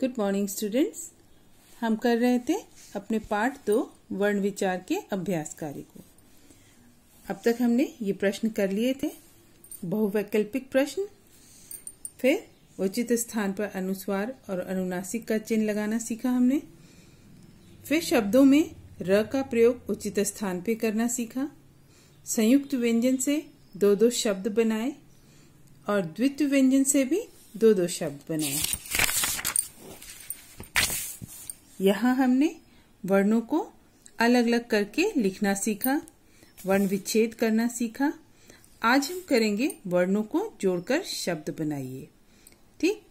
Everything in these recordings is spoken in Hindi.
Good morning students. हम कर रहे थे अपने पाठ 2 वर्ण विचार के अभ्यास कार्य को। अब तक हमने ये प्रश्न कर लिए थे, बहुवैकल्पिक प्रश्न, फिर उचित स्थान पर अनुस्वार और अनुनासिक का चिन्ह लगाना सीखा हमने, फिर शब्दों में र का प्रयोग उचित स्थान पे करना सीखा, संयुक्त व्यंजन से 2-2 शब्द बनाए और द्वित्व व्यंजन से भी 2-2 शब्द बनाए। यहाँ हमने वर्णों को अलग अलग करके लिखना सीखा, वर्ण विच्छेद करना सीखा। आज हम करेंगे वर्णों को जोड़कर शब्द बनाइए। ठीक,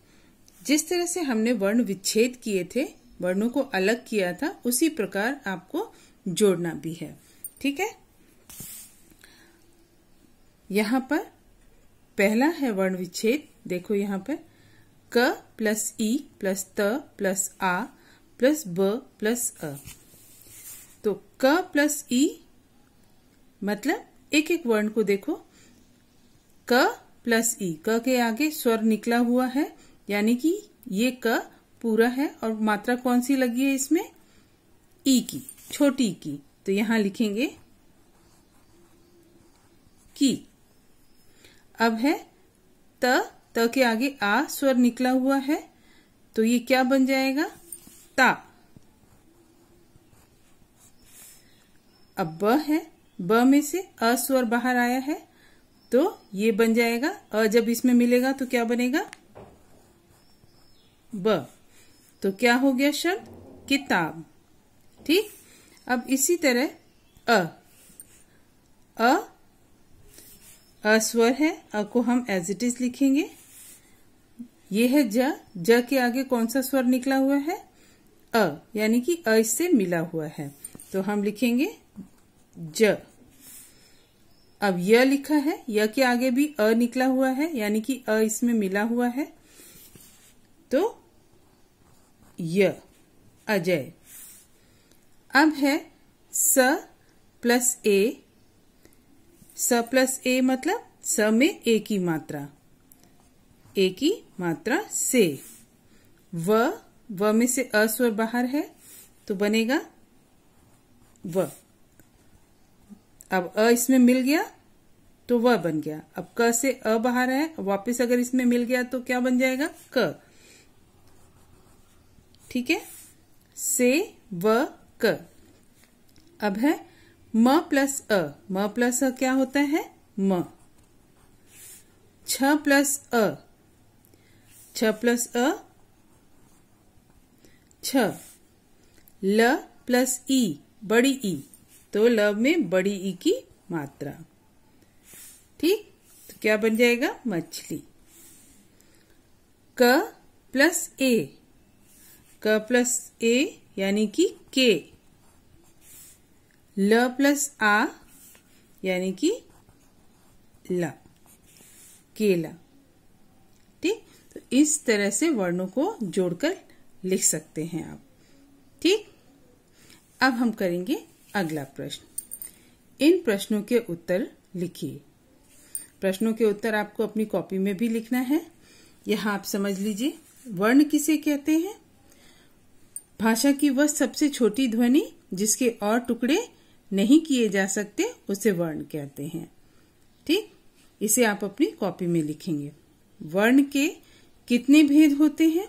जिस तरह से हमने वर्ण विच्छेद किए थे, वर्णों को अलग किया था, उसी प्रकार आपको जोड़ना भी है। ठीक है, यहाँ पर पहला है वर्ण विच्छेद। देखो यहाँ पर क प्लस ई प्लस त प्लस आ प्लस ब प्लस अ। तो क प्लस ई मतलब एक एक वर्ण को देखो, क प्लस ई, क के आगे स्वर निकला हुआ है, यानी कि ये क पूरा है और मात्रा कौन सी लगी है इसमें, ई की, छोटी की। तो यहां लिखेंगे की। अब है त के आगे आ स्वर निकला हुआ है, तो ये क्या बन जाएगा, ता। अब ब है, ब में से अ स्वर बाहर आया है, तो ये बन जाएगा, अ जब इसमें मिलेगा तो क्या बनेगा, ब। तो क्या हो गया शब्द, किताब। ठीक, अब इसी तरह अ स्वर है, अ को हम एज इट इज लिखेंगे। ये है ज के आगे कौन सा स्वर निकला हुआ है, अ, यानी कि अ इससे मिला हुआ है, तो हम लिखेंगे ज। अब य लिखा है, य के आगे भी अ निकला हुआ है, यानी कि अ इसमें मिला हुआ है, तो य, अजय। अब है स प्लस ए। स प्लस ए मतलब स में ए की मात्रा, ए की मात्रा से। व में से अ स्वर बाहर है, तो बनेगा व। अब अ इसमें मिल गया तो व बन गया। अब क से अ बाहर है, वापस अगर इसमें मिल गया तो क्या बन जाएगा, क। ठीक है, से व क। अब है म प्लस अ। म प्लस अ क्या होता है, म। छ प्लस अ, छ प्लस अ छ। ल प्लस ई, बड़ी ई, तो ल में बड़ी ई की मात्रा। ठीक, तो क्या बन जाएगा, मछली। क प्लस ए, क प्लस ए यानी कि के। ल प्लस आ यानी कि ला, केला। ठीक, तो इस तरह से वर्णों को जोड़कर लिख सकते हैं आप। ठीक, अब हम करेंगे अगला प्रश्न। इन प्रश्नों के उत्तर लिखिए। प्रश्नों के उत्तर आपको अपनी कॉपी में भी लिखना है। यहाँ आप समझ लीजिए, वर्ण किसे कहते हैं, भाषा की वह सबसे छोटी ध्वनि जिसके और टुकड़े नहीं किए जा सकते, उसे वर्ण कहते हैं। ठीक, इसे आप अपनी कॉपी में लिखेंगे। वर्ण के कितने भेद होते हैं,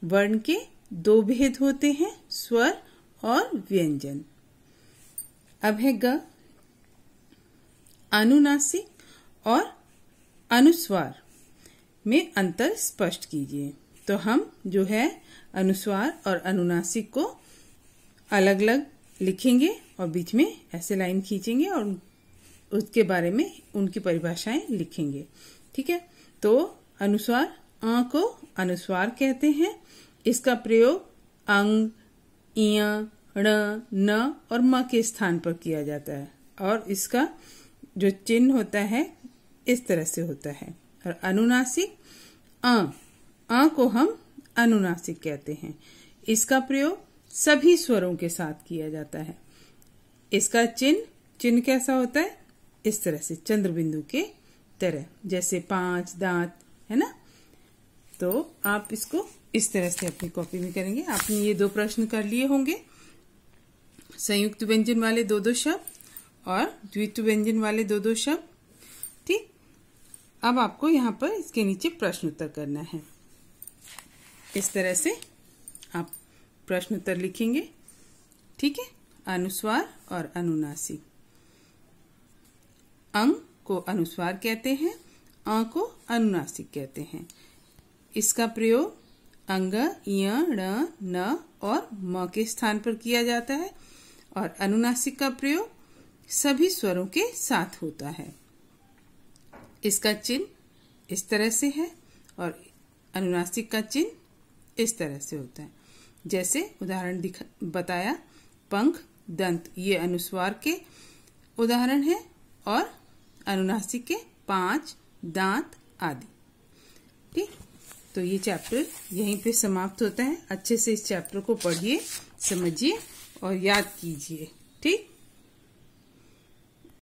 वर्ण के 2 भेद होते हैं, स्वर और व्यंजन। अब है ग। अनुनासिक और अनुस्वार में अंतर स्पष्ट कीजिए। तो हम जो है अनुस्वार और अनुनासिक को अलग अलग लिखेंगे और बीच में ऐसे लाइन खींचेंगे और उसके बारे में उनकी परिभाषाएं लिखेंगे। ठीक है, तो अनुस्वार, अ को अनुस्वार कहते हैं। इसका प्रयोग अंग, इय, ण, न और म के स्थान पर किया जाता है और इसका जो चिन्ह होता है इस तरह से होता है। और अनुनासिक, अ को हम अनुनासिक कहते हैं। इसका प्रयोग सभी स्वरों के साथ किया जाता है। इसका चिन्ह कैसा होता है, इस तरह से चंद्र बिंदु के तरह, जैसे 5 दांत है ना। तो आप इसको इस तरह से अपनी कॉपी में करेंगे। आपने ये 2 प्रश्न कर लिए होंगे, संयुक्त व्यंजन वाले 2-2 शब्द और द्वित्व व्यंजन वाले 2-2 शब्द। ठीक, अब आपको यहाँ पर इसके नीचे प्रश्न उत्तर करना है। इस तरह से आप प्रश्न उत्तर लिखेंगे। ठीक है, अनुस्वार और अनुनासिक। अंग को अनुस्वार कहते हैं, अ को अनुनासिक कहते हैं। इसका प्रयोग अंग, य, ण, न और म के स्थान पर किया जाता है और अनुनासिक का प्रयोग सभी स्वरों के साथ होता है। इसका चिन्ह इस तरह से है और अनुनासिक का चिन्ह इस तरह से होता है। जैसे उदाहरण बताया, पंख, दंत, ये अनुस्वार के उदाहरण है और अनुनासिक के 5 दांत आदि। ठीक, तो ये चैप्टर यहीं पे समाप्त होता है। अच्छे से इस चैप्टर को पढ़िए, समझिए और याद कीजिए। ठीक।